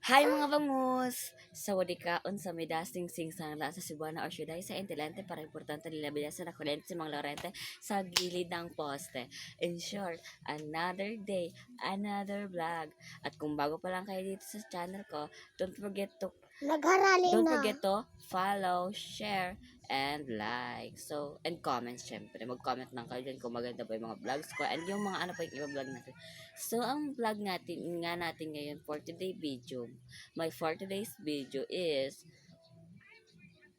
Hi mga bangus! Sawadikaon sa midasing sing sangla sa Cebuana or Syuday sa Intilente para importante nila bilas na kulente sa mga lorente sa gilid ng poste. In short, another day, another vlog. At kung bago pa lang kayo dito sa channel ko, Nagharali don't na. forget to follow, share, and like. So, and comment syempre. Mag-comment lang kayo dyan kung maganda ba yung mga vlogs ko and yung mga ano pa yung iba-vlog natin. So, ang vlog natin ngayon for today video, my for today's video is,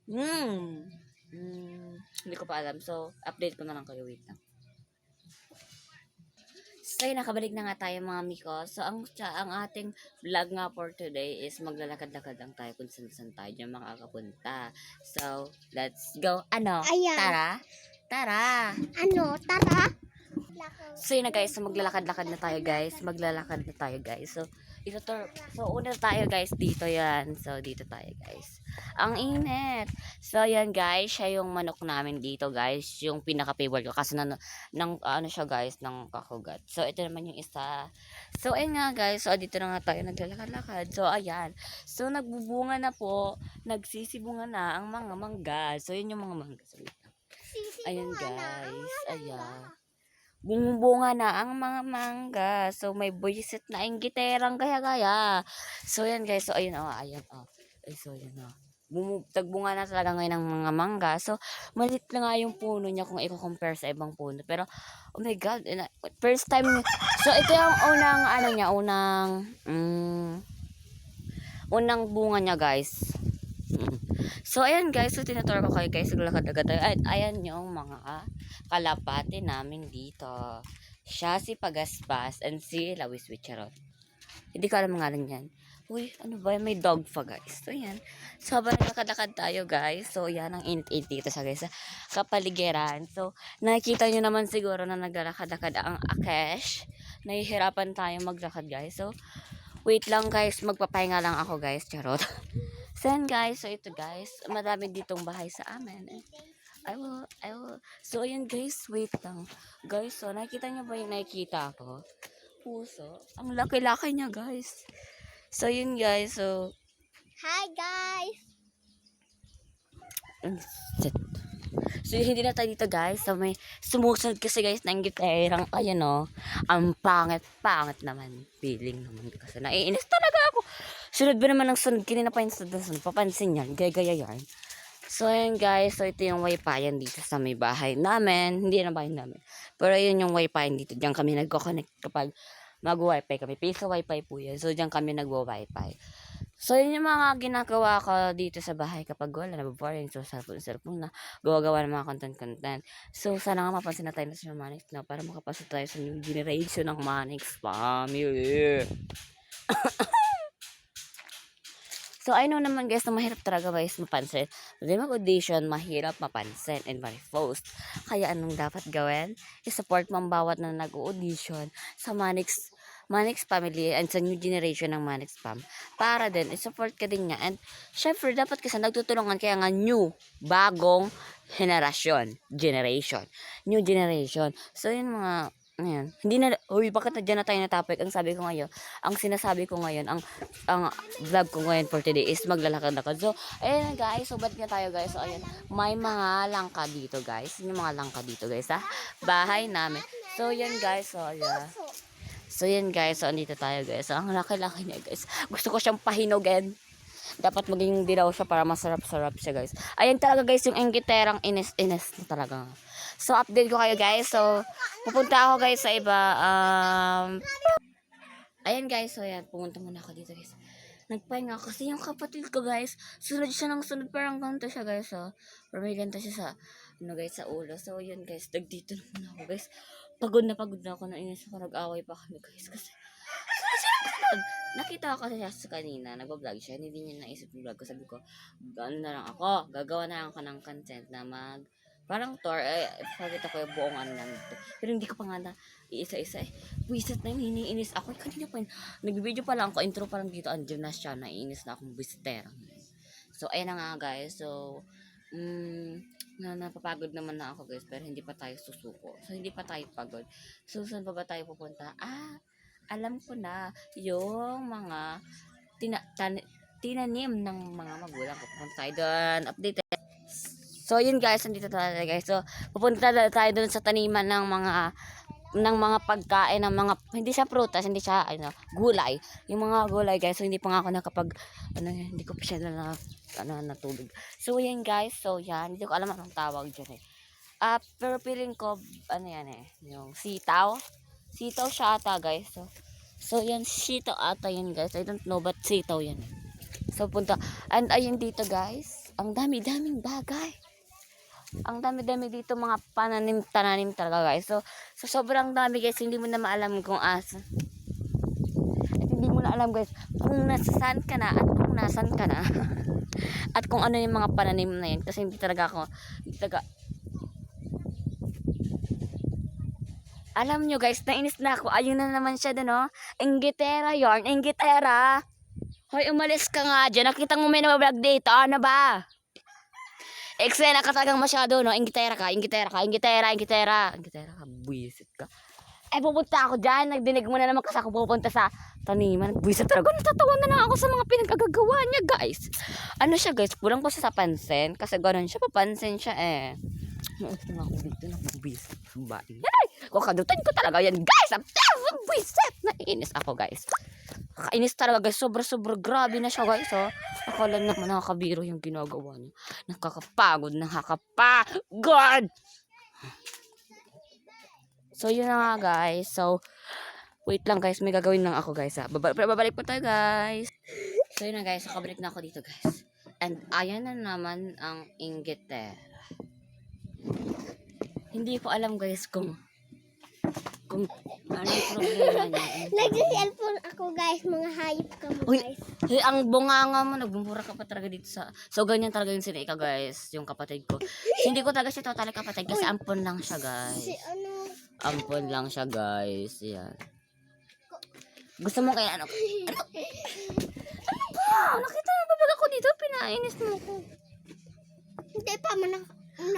hindi ko pa alam. So, update ko na lang kayo. Wait lang. So, yun, nakabalik na nga tayo mga miko. So, ang ating vlog nga for today is maglalakad-lakad lang tayo kung saan tayo dyan makakapunta. So, let's go. Ano? Ayan. Tara? Tara! Tara. So, yun na guys. So, maglalakad-lakad na tayo guys. Maglalakad na tayo guys. So, una tayo guys. Dito yan. So, dito tayo guys. Ang init. So, yan guys. Siya yung manok namin dito guys. Yung pinaka-favorite ko. Kasi ano siya guys. Ng kakugat. So, ito naman yung isa. So, ayun nga guys. So, dito na nga tayo naglalakad-lakad. So, ayan. So, nagbubunga na po. Nagsisibunga na ang mga mangga. So, yun yung mga mangga. So, ayan guys. Ayan. Bumubunga na ang mga mangga. So, may buwisit na ang giterang gaya-gaya. So, yan guys. So, ayun ayan Ay, so, yun tagbunga na talaga ngayon ng mga mangga. So, malit na nga yung puno niya kung i-compare sa ibang puno. Pero, oh my God. First time. So, ito yung unang bunga niya guys. So, ayan guys. So, tinuturo ko kayo guys. Naglakad-lakad tayo. At ayan yung mga kalapati namin dito. Siya si Pagaspas and si Lawis Wicharot. Hindi ko alam nga lang yan. Uy, ano ba? May dog pa guys. So, yan. So, habang naglakad-lakad tayo guys. So, yan ang init-init dito sa guys. Sa kapaligiran. So, nakikita nyo naman siguro na naglalakad-lakad ang Akesh. Nahihirapan tayo maglakad guys. So, wait lang guys. Magpapahinga lang ako guys. Charot. So, yan guys. So, ito guys. Marami ditong bahay sa amin. I will. So, ayan guys, wait lang. Guys, so, nakikita nyo ba yung nakikita ko? Puso. Ang laki-laki niya, guys. So, yun guys, so, Hi guys. so, hindi na tayo dito guys. So, may sumusunod kasi guys ng giterang, ayan o. Ang pangit naman. Feeling naman kasi naiinis talaga ako. Sunod ba naman ng sunod? Kinina pa yung sunod. Papansin yan. Gaya yan. So, ayan guys. So, ito yung wifi yan dito sa may bahay namin. Hindi na bahay namin. Pero yun yung wifi dito. Diyan kami nagko-connect kapag mag-wifi kami. Piso wifi po yan. So, diyan kami nagwo-wifi. So, yun yung mga ginagawa ko dito sa bahay kapag wala na boring. So, cellphone na. Gawa-gawa ng mga content. So, sana nga mapansin na tayo na sa Manix na para makapasok tayo sa new generation ng Manix family. So, I know naman guys na mahirap talaga guys mapansin. Hindi mag-audition, mahirap mapansin and ma-post. Kaya anong dapat gawin? I-support mo ang bawat na nag-audition sa Manix family and sa new generation ng Manix fam. Para din, i-support ka din niya. And syempre, dapat kasi nagtutulungan kaya nga bagong generation. New generation. So, yun mga ayan. Hindi na, uy, bakit na tayo na topic? Ang sinasabi ko ngayon, ang vlog ko ngayon for today is maglalakad-lakad. So, ayun guys, subat nga tayo guys. So, ayun, may mga langka dito guys. Yung mga langka dito guys, ha? Bahay namin. So, yan guys. So, yeah. So, yan guys. So, andito tayo guys. So, ang laki-laki niya guys. Gusto ko siyang pahinugin. Dapat maging dilaw siya para masarap-sarap siya guys. Ayan talaga guys, yung engiterang inis-inis na talaga. So, update ko kayo guys. So, pupunta ako guys sa iba. Ayan guys, so yan, pumunta muna ako dito guys. Nagpahinga kasi yung kapatid ko guys, sunod siya ng sunod, parang ganito siya guys. So, pero may ganito siya sa, guys, sa ulo. So, yun guys, dito na muna ako guys. Pagod na ako, nainis ako, nag-away pa kami guys. Kasi, nakita ko kasi siya sa kanina, nag-vlog siya, hindi niya naisip yung vlog ko. Sabi ko, gagawa na lang ako ng content na parang tour, pakita ko yung buong ano lang dito. Pero hindi ko pa nga na iisa-isa Wisit na yun, hiniinis ako. Kanina pa yun, nag-video pa lang ako, intro pa lang dito, andyan na siya, naiinis na akong visitera. So, ayun na nga guys. So, napapagod naman na ako guys, pero hindi pa tayo susuko. So, hindi pa tayo pagod. So, saan pa ba tayo pupunta? Alam ko na, yung mga tinanim ng mga magulang ko. Pupunta tayo doon. Update. So, yun guys. Nandito tayo guys. So, pupunta tayo doon sa taniman ng mga pagkain, ng mga, hindi siya prutas, hindi siya, gulay. Yung mga gulay guys. So, hindi pa nga ako nakapag, hindi ko pa siya natubig. So, yan guys. So, yan. Hindi ko alam anong tawag dyan eh. Pero feeling ko, yan eh. Yung sitaw. Sitaw siya ata guys. So yan, sitaw ata yan guys. I don't know, but sitaw yan. So, punta. And ayun dito guys. Ang dami-daming bagay. Ang dami-dami dito mga tananim talaga guys. So sobrang dami guys. Hindi mo na maalam kung asa. At hindi mo na alam guys kung nasaan ka na at kung nasan ka na. At kung ano yung mga pananim na yun. Kasi hindi talaga alam nyo guys, nainis na ako. Ayun na naman siya doon, oh. Inggitera yarn, inggitera. Hoy, umalis ka nga dyan. Nakita mo may nabablog dito. Ano ba? Eksena ka talagang masyado, no? Inggitera ka. Inggitera, buwisit ka. Pupunta ako dyan. Nagdinig mo na naman kasi ako pupunta sa taniman. Buwisit talaga. Natatawa na lang ako sa mga pinagkagagawa niya, guys. Ano siya, guys? Kulang pa siya sa pansin. Kasi gano'n siya, papansin siya, eh. Nainis na ako dito. Buwisit. Kukadutan ko talaga yan, guys. Buwisit. Nainis ako, guys. Kainis talaga guys, sobra grabe na siya guys, oh. Akala naman nakakabiro yung ginagawa niya. Nakakapagod. So yun na nga guys. So wait lang guys, may gagawin lang ako guys, ha. Babalik po tayo guys. So yun na guys, nakabalik na ako dito guys. And ayan na naman ang inggitera. Hindi ko alam guys kung ano yung problema niya. Nag-cellphone ako guys. Mga hayop ka mo Uy, guys. ang bunganga mo, nagbumura ka pa talaga dito sa. So ganyan talaga yung sinika guys, yung kapatid ko. Hindi ko talaga siya totally kapatid kasi ampon lang siya guys. Ampon lang siya guys. Yan. Gusto mo kaya ano? Ano ba? Nakita mo ba ako dito? Pinainis mo ko. Hindi pa man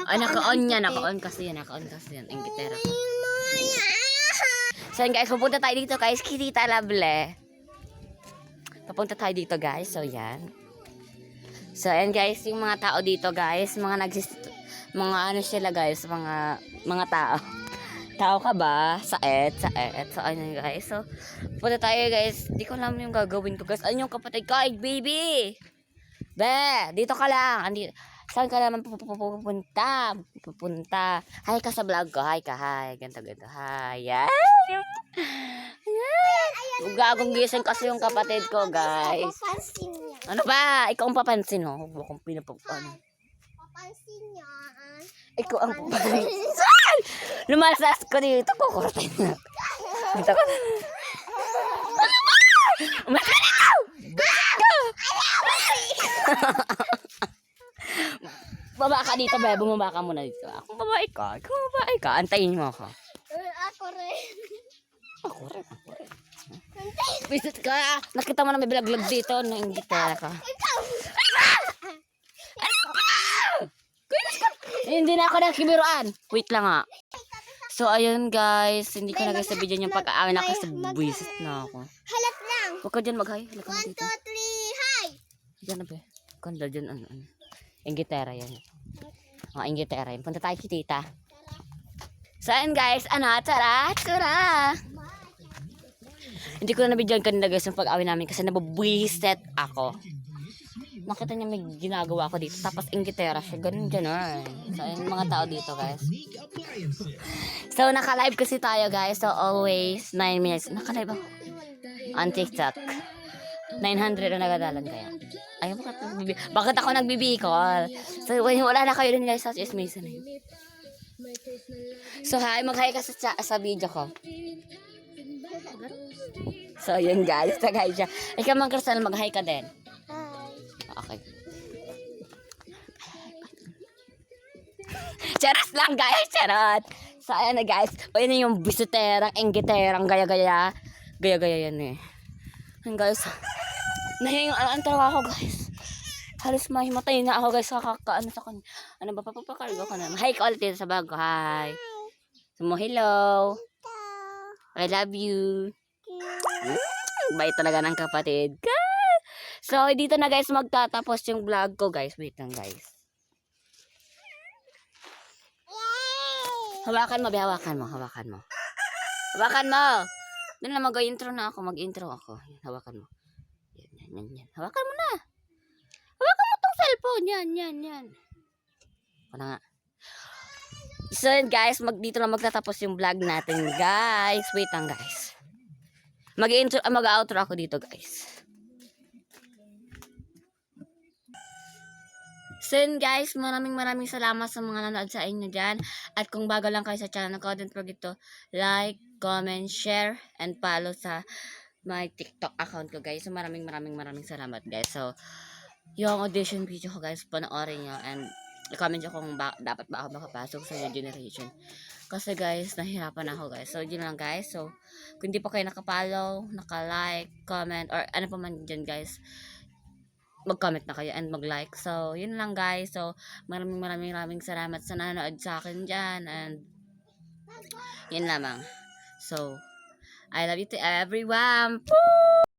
Naka-on yan. Naka-on kasi yan. Inggitera ka. So guys, pupunta tayo dito guys. Kitita Lable. Papunta tayo dito guys. So yan. So and guys, yung mga tao dito guys, mga ano sila guys, mga tao. Tao ka ba? Saet. So ano guys. So pupunta tayo guys. Di ko alam yung gagawin ko guys. Ano yung kapatid ko? Ay baby. Be, dito ka lang. Saan ka naman pupunta? Hi ka sa vlog ko. Hi ka. Ganto. Hi. Yan. Gagong gising kasi yung kapatid ko, guys. Ano ba? Ikaw ang papansin, no? Huwag mo akong pinapagpano. Papansin niya. Ikaw ang papansin. Lumasas ko dito. Kukurtin na. Dito ka. Ano ba? Umakas ka dito! Baba ka dito, be. Bumaba ka muna dito. Kung babae ka, antayin mo ako. Ako rin. Ako rin. Visit ka. Nakita mo na may bilaglag dito. Nainggitera ka. Ano ba? Hindi na ako nakibiruan. Wait lang nga. So, ayun guys. Hindi ko na guys sa video yung pag-aawin na kasi buwisit na ako. Halat lang. Huwag ka dyan mag-hi. Halat ka 1, 2, 3, dito. hi! Diyan na be. Kanda dyan. Inggitera yan. Inggitera yan. Punta tayo si tita. So, ayun guys. Tara. Hindi ko na nabidyan kanina guys yung pag-awin namin kasi nabubwiset ako. Nakita niya may ginagawa ako dito. Tapos inggitera siya. Ganun. So, ayun mga tao dito guys. So, naka-live kasi tayo guys. So, always 9 minutes. Naka-live ako. On TikTok. 900 na nagadalan kaya. Ay, bakit ako nagbibikol? So, wala na kayo dun guys. Sa Ismisa na yun. So, mag-hi ka sa video ko. So, yun guys. Nag-hi siya. Ikaw man, Crystal, mag-hi ka din. Okay. Charot lang guys. Charot. So, ayan na guys. O, yun na yung bisiterang, inggiterang, gaya-gaya. Gaya-gaya yan eh. Ayan guys. Nahingaan talaga ako guys. Halos mahimatay na ako guys. Kakakaano sa kanya. Ano ba papakargo ko na. Hi ka ulit dito sa bago. Hi. Sumo, hello. I love you. Bait talaga ng kapatid. So, dito na guys magtatapos yung vlog ko guys. Wait lang guys. Hawakan mo, hawakan mo, hawakan mo. Hawakan mo! Doon na mag-intro na ako, mag-intro ako. Yan, hawakan mo. Yan. Hawakan mo na. Hawakan mo tong cellphone. Yan. Ako na nga. So yun guys, dito na magtatapos yung vlog natin guys. Wait lang guys. Mag-outro ako dito guys. So yun guys, maraming salamat sa mga nanood sa inyo dyan. At kung bago lang kayo sa channel ko, don't forget to like, comment, share, and follow sa my TikTok account ko guys. So maraming salamat guys. So yung audition video ko guys, panoorin nyo and i-comment nyo kung dapat ba ako makapasok sa new generation. Kasi guys, nahihirapan ako guys. So yun lang guys. So kung di pa kayo nakapollow, naka-like, comment, or ano pa man dyan guys, mag-comment na kayo and mag-like. So, yun lang guys. So, maraming salamat sa nanonood sa akin dyan. And, yun lamang. So, I love you to everyone. Woo!